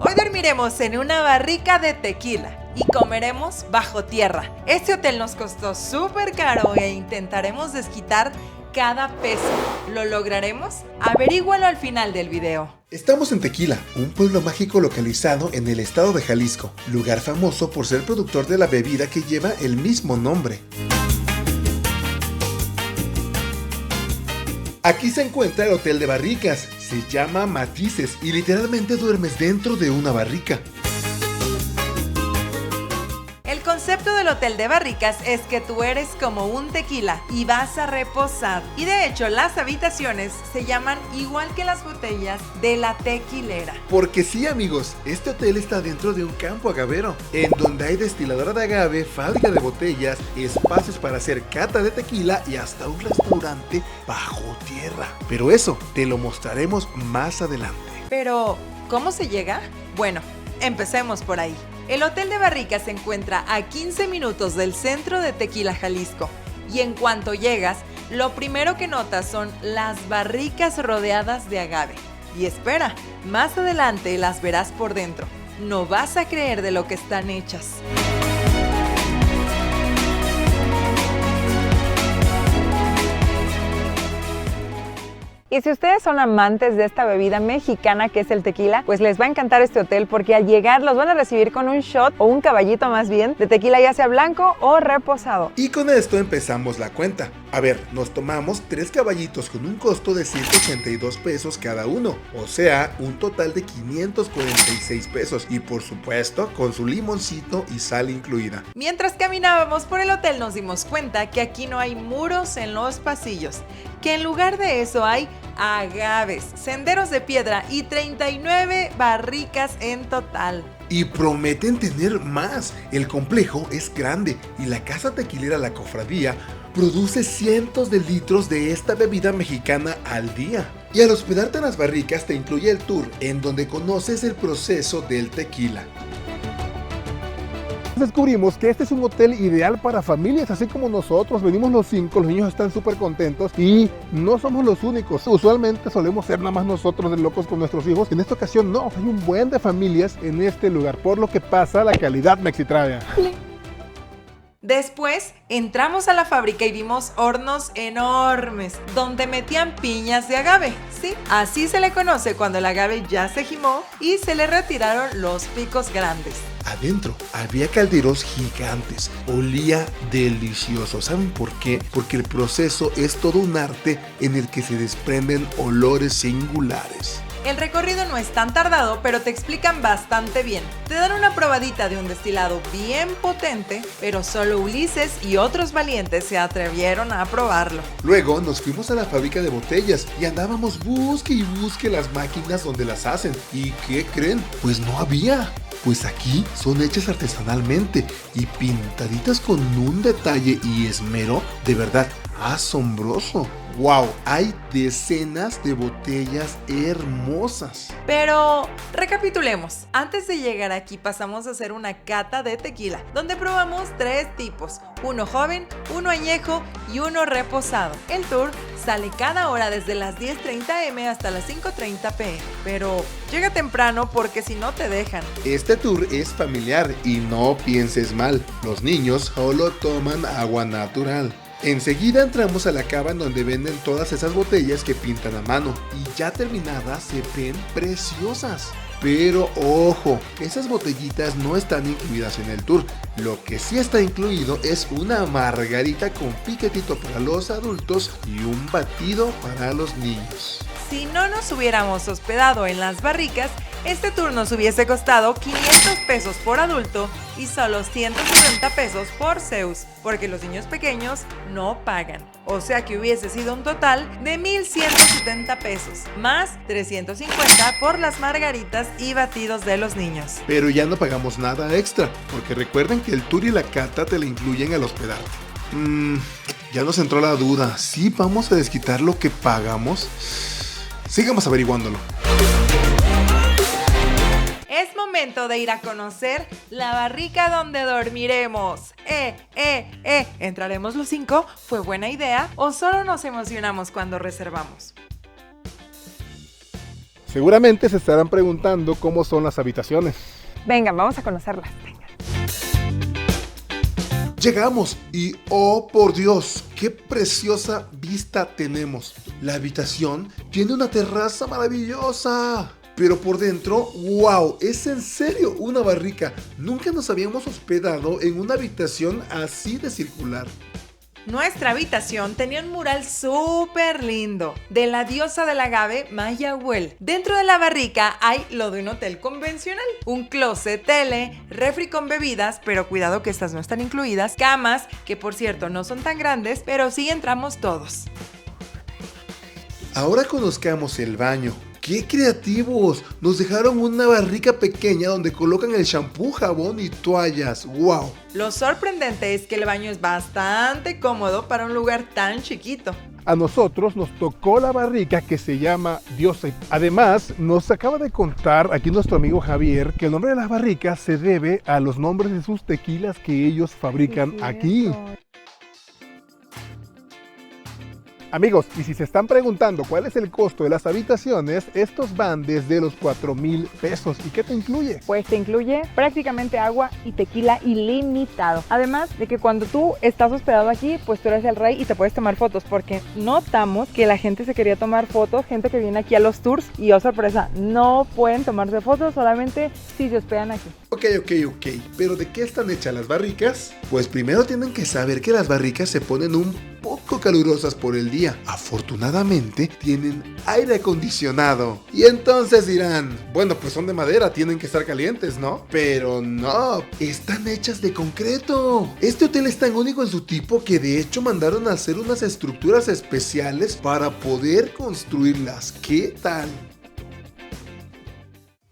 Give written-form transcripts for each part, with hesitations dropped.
Hoy dormiremos en una barrica de tequila y comeremos bajo tierra. Este hotel nos costó súper caro e intentaremos desquitar cada peso. ¿Lo lograremos? Averígualo al final del video. Estamos en Tequila, un pueblo mágico localizado en el estado de Jalisco, lugar famoso por ser productor de la bebida que lleva el mismo nombre. Aquí se encuentra el Hotel de Barricas, se llama Matices y literalmente duermes dentro de una barrica. El concepto del Hotel de Barricas es que tú eres como un tequila y vas a reposar. Y de hecho las habitaciones se llaman igual que las botellas de la tequilera. Porque sí amigos, este hotel está dentro de un campo agavero, en donde hay destiladora de agave, fábrica de botellas, espacios para hacer cata de tequila y hasta un restaurante bajo tierra. Pero eso te lo mostraremos más adelante. Pero, ¿cómo se llega? Bueno, empecemos por ahí. El Hotel de Barricas se encuentra a 15 minutos del centro de Tequila, Jalisco. Y en cuanto llegas, lo primero que notas son las barricas rodeadas de agave. Y espera, más adelante las verás por dentro. No vas a creer de lo que están hechas. Y si ustedes son amantes de esta bebida mexicana que es el tequila, pues les va a encantar este hotel porque al llegar los van a recibir con un shot o un caballito más bien de tequila, ya sea blanco o reposado. Y con esto empezamos la cuenta. A ver, nos tomamos 3 caballitos con un costo de 182 pesos cada uno, o sea, un total de 546 pesos y por supuesto con su limoncito y sal incluida. Mientras caminábamos por el hotel nos dimos cuenta que aquí no hay muros en los pasillos, que en lugar de eso hay agaves, senderos de piedra y 39 barricas en total. Y prometen tener más. El complejo es grande y la casa tequilera La Cofradía produce cientos de litros de esta bebida mexicana al día. Y al hospedarte en las barricas te incluye el tour en donde conoces el proceso del tequila. Descubrimos que este es un hotel ideal para familias, así como nosotros. Venimos los 5, los niños están súper contentos y no somos los únicos. Usualmente solemos ser nada más nosotros de locos con nuestros hijos. En esta ocasión no, hay un buen de familias en este lugar, por lo que pasa la calidad Mexitravia. Después entramos a la fábrica y vimos hornos enormes donde metían piñas de agave. Sí, así se le conoce cuando el agave ya se gimó y se le retiraron los picos grandes. Adentro había calderos gigantes, olía delicioso. ¿Saben por qué? Porque el proceso es todo un arte en el que se desprenden olores singulares. El recorrido no es tan tardado, pero te explican bastante bien. Te dan una probadita de un destilado bien potente, pero solo Ulises y otros valientes se atrevieron a probarlo. Luego nos fuimos a la fábrica de botellas y andábamos busque y busque las máquinas donde las hacen. ¿Y qué creen? Pues no había. Pues aquí son hechas artesanalmente y pintaditas con un detalle y esmero de verdad asombroso. ¡Wow! Hay decenas de botellas hermosas. Pero recapitulemos. Antes de llegar aquí pasamos a hacer una cata de tequila, donde probamos 3 tipos, uno joven, uno añejo y uno reposado. El tour sale cada hora desde las 10:30 am hasta las 5:30 pm. Pero llega temprano porque si no te dejan. Este tour es familiar y no pienses mal. Los niños solo toman agua natural. Enseguida entramos a la cava en donde venden todas esas botellas que pintan a mano y ya terminadas se ven preciosas. Pero ojo, esas botellitas no están incluidas en el tour. Lo que sí está incluido es una margarita con piquetito para los adultos y un batido para los niños. Si no nos hubiéramos hospedado en las barricas, este tour nos hubiese costado 500 pesos por adulto y solo 170 pesos por Zeus, porque los niños pequeños no pagan. O sea que hubiese sido un total de 1,170 pesos, más 350 por las margaritas y batidos de los niños. Pero ya no pagamos nada extra, porque recuerden que el tour y la cata te la incluyen al hospedarte. Ya nos entró la duda, ¿sí vamos a desquitar lo que pagamos? Sigamos averiguándolo. Es momento de ir a conocer la barrica donde dormiremos. ¿Entraremos los 5? ¿Fue buena idea? ¿O solo nos emocionamos cuando reservamos? Seguramente se estarán preguntando cómo son las habitaciones. Venga, vamos a conocerlas. Venga. Llegamos y ¡oh por Dios! ¡Qué preciosa vista tenemos! La habitación tiene una terraza maravillosa. Pero por dentro, ¡wow! Es en serio una barrica. Nunca nos habíamos hospedado en una habitación así de circular. Nuestra habitación tenía un mural súper lindo de la diosa del agave Mayahuel. Dentro de la barrica hay lo de un hotel convencional: un closet, tele, refri con bebidas, pero cuidado que estas no están incluidas, camas, que por cierto no son tan grandes, pero sí entramos todos. Ahora conozcamos el baño. ¡Qué creativos! Nos dejaron una barrica pequeña donde colocan el shampoo, jabón y toallas. ¡Wow! Lo sorprendente es que el baño es bastante cómodo para un lugar tan chiquito. A nosotros nos tocó la barrica que se llama Diosa. Además, nos acaba de contar aquí nuestro amigo Javier que el nombre de las barricas se debe a los nombres de sus tequilas que ellos fabrican aquí. Amigos, y si se están preguntando cuál es el costo de las habitaciones, estos van desde los 4,000 pesos. ¿Y qué te incluye? Pues te incluye prácticamente agua y tequila ilimitado. Además de que cuando tú estás hospedado aquí, pues tú eres el rey y te puedes tomar fotos, porque notamos que la gente se quería tomar fotos, gente que viene aquí a los tours, y oh sorpresa, no pueden tomarse fotos, solamente si se hospedan aquí. Ok, pero ¿de qué están hechas las barricas? Pues primero tienen que saber que las barricas se ponen un poco calurosas por el día. Afortunadamente tienen aire acondicionado. Y entonces dirán, bueno, pues son de madera, tienen que estar calientes, ¿no? Pero no, están hechas de concreto. Este hotel es tan único en su tipo que de hecho mandaron a hacer unas estructuras especiales para poder construirlas. ¿Qué tal?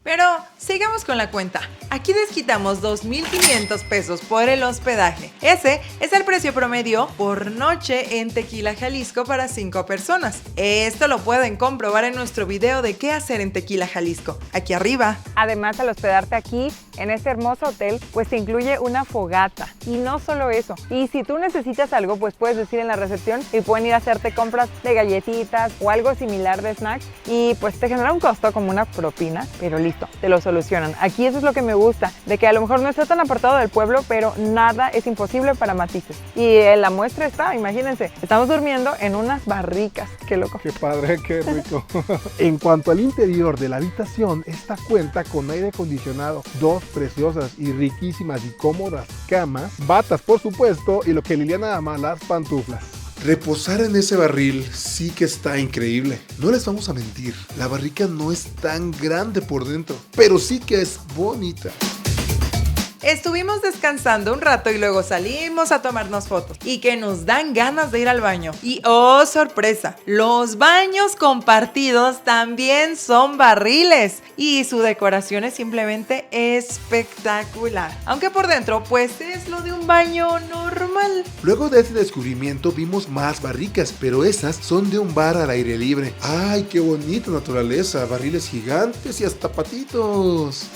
Pero sigamos con la cuenta. Aquí desquitamos 2,500 pesos por el hospedaje. Ese es el precio promedio por noche en Tequila, Jalisco para 5 personas. Esto lo pueden comprobar en nuestro video de qué hacer en Tequila, Jalisco, aquí arriba. Además, al hospedarte aquí, en este hermoso hotel, pues te incluye una fogata. Y no solo eso, y si tú necesitas algo, pues puedes decir en la recepción y pueden ir a hacerte compras de galletitas o algo similar de snacks, y pues te genera un costo como una propina, pero listo, te lo solucionan. Aquí eso es lo que me gusta, de que a lo mejor no está tan apartado del pueblo, pero nada es imposible para Matices. Y la muestra está, imagínense, estamos durmiendo en unas barricas. Qué loco. Qué padre, qué rico. En cuanto al interior de la habitación, esta cuenta con aire acondicionado, 2 preciosas y riquísimas y cómodas camas, batas por supuesto, y lo que Liliana ama, las pantuflas. Reposar en ese barril sí que está increíble. No les vamos a mentir, la barrica no es tan grande por dentro, pero sí que es bonita. Estuvimos descansando un rato y luego salimos a tomarnos fotos y que nos dan ganas de ir al baño. Y ¡oh sorpresa! Los baños compartidos también son barriles y su decoración es simplemente espectacular. Aunque por dentro pues es lo de un baño normal. Luego de ese descubrimiento vimos más barricas, pero esas son de un bar al aire libre. ¡Ay, qué bonita naturaleza! Barriles gigantes y hasta patitos.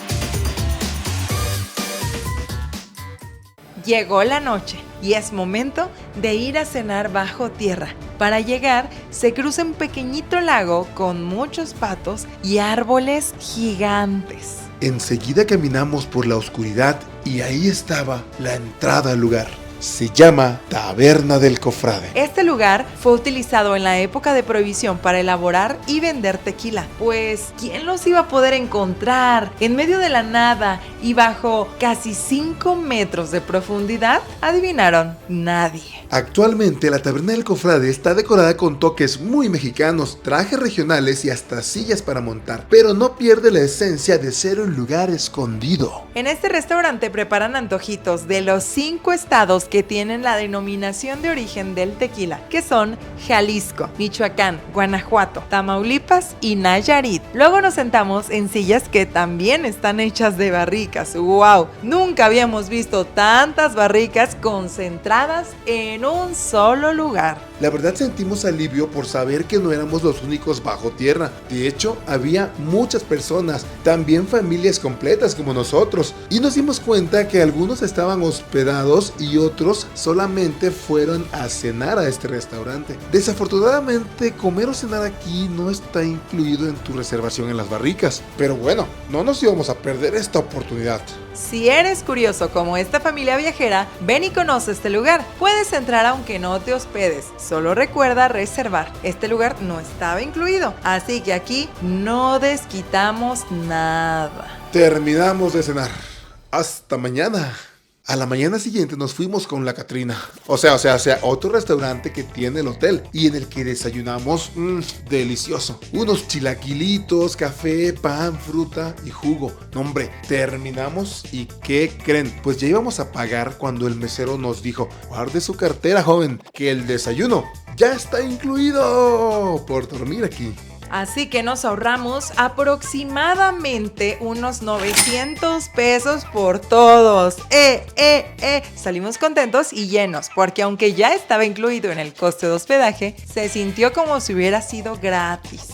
Llegó la noche y es momento de ir a cenar bajo tierra. Para llegar, se cruza un pequeñito lago con muchos patos y árboles gigantes. Enseguida caminamos por la oscuridad y ahí estaba la entrada al lugar. Se llama Taberna del Cofrade. Este lugar fue utilizado en la época de prohibición para elaborar y vender tequila. Pues, ¿quién los iba a poder encontrar en medio de la nada y bajo casi 5 metros de profundidad? ¿Adivinaron? Nadie. Actualmente la Taberna del Cofrade está decorada con toques muy mexicanos, trajes regionales y hasta sillas para montar, pero no pierde la esencia de ser un lugar escondido. En este restaurante preparan antojitos de los 5 estados que tienen la denominación de origen del tequila, que son Jalisco, Michoacán, Guanajuato, Tamaulipas y Nayarit. Luego nos sentamos en sillas que también están hechas de barrica barricas. ¡Wow! Nunca habíamos visto tantas barricas concentradas en un solo lugar. La verdad sentimos alivio por saber que no éramos los únicos bajo tierra. De hecho, había muchas personas, también familias completas como nosotros. Y nos dimos cuenta que algunos estaban hospedados y otros solamente fueron a cenar a este restaurante. Desafortunadamente, comer o cenar aquí no está incluido en tu reservación en las barricas. Pero bueno, no nos íbamos a perder esta oportunidad. Si eres curioso como esta familia viajera, ven y conoce este lugar. Puedes entrar aunque no te hospedes. Solo recuerda reservar. Este lugar no estaba incluido, así que aquí no desquitamos nada. Terminamos de cenar. Hasta mañana. A la mañana siguiente nos fuimos con la Catrina. O sea, otro restaurante que tiene el hotel y en el que desayunamos, delicioso. Unos chilaquilitos, café, pan, fruta y jugo. No, hombre, terminamos y ¿qué creen? Pues ya íbamos a pagar cuando el mesero nos dijo, guarde su cartera, joven, que el desayuno ya está incluido por dormir aquí. Así que nos ahorramos aproximadamente unos 900 pesos por todos. Salimos contentos y llenos, porque aunque ya estaba incluido en el coste de hospedaje, se sintió como si hubiera sido gratis.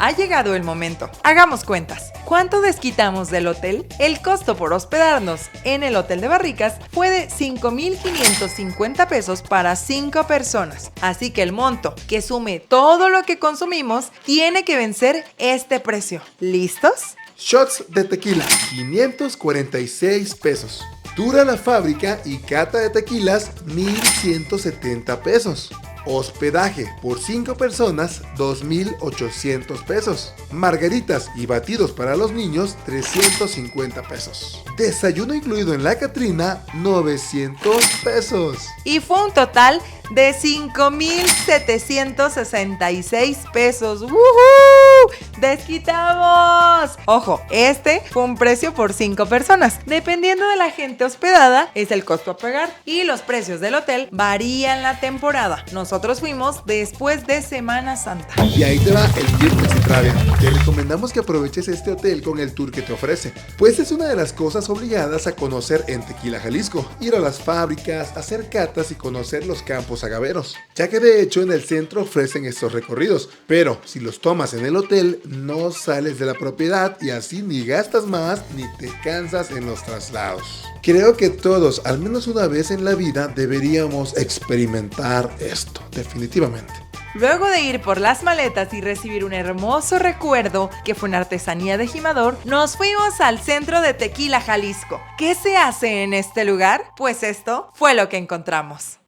Ha llegado el momento. Hagamos cuentas. ¿Cuánto desquitamos del hotel? El costo por hospedarnos en el Hotel de Barricas fue de 5,550 pesos para 5 personas. Así que el monto que sume todo lo que consumimos tiene que vencer este precio. ¿Listos? Shots de tequila, 546 pesos. Tour a la fábrica y cata de tequilas, 1,170 pesos. Hospedaje por 5 personas, 2,800 pesos. Margaritas y batidos para los niños, 350 pesos. Desayuno incluido en la Catrina, 900 pesos. Y fue un total de 5,766 pesos. ¡Woohoo! ¡Desquitamos! Ojo, este fue un precio por 5 personas. Dependiendo de la gente hospedada, es el costo a pagar. Y los precios del hotel varían la temporada. Nosotros fuimos después de Semana Santa. Y ahí te va el tip de Citralia. Te recomendamos que aproveches este hotel con el tour que te ofrece, pues es una de las cosas obligadas a conocer en Tequila, Jalisco. Ir a las fábricas, hacer catas y conocer los campos agaveros, ya que de hecho en el centro ofrecen estos recorridos, pero si los tomas en el hotel no sales de la propiedad y así ni gastas más ni te cansas en los traslados. Creo que todos, al menos una vez en la vida, deberíamos experimentar esto, definitivamente. Luego de ir por las maletas y recibir un hermoso recuerdo que fue una artesanía de Jimador, nos fuimos al centro de Tequila, Jalisco. ¿Qué se hace en este lugar? Pues esto fue lo que encontramos.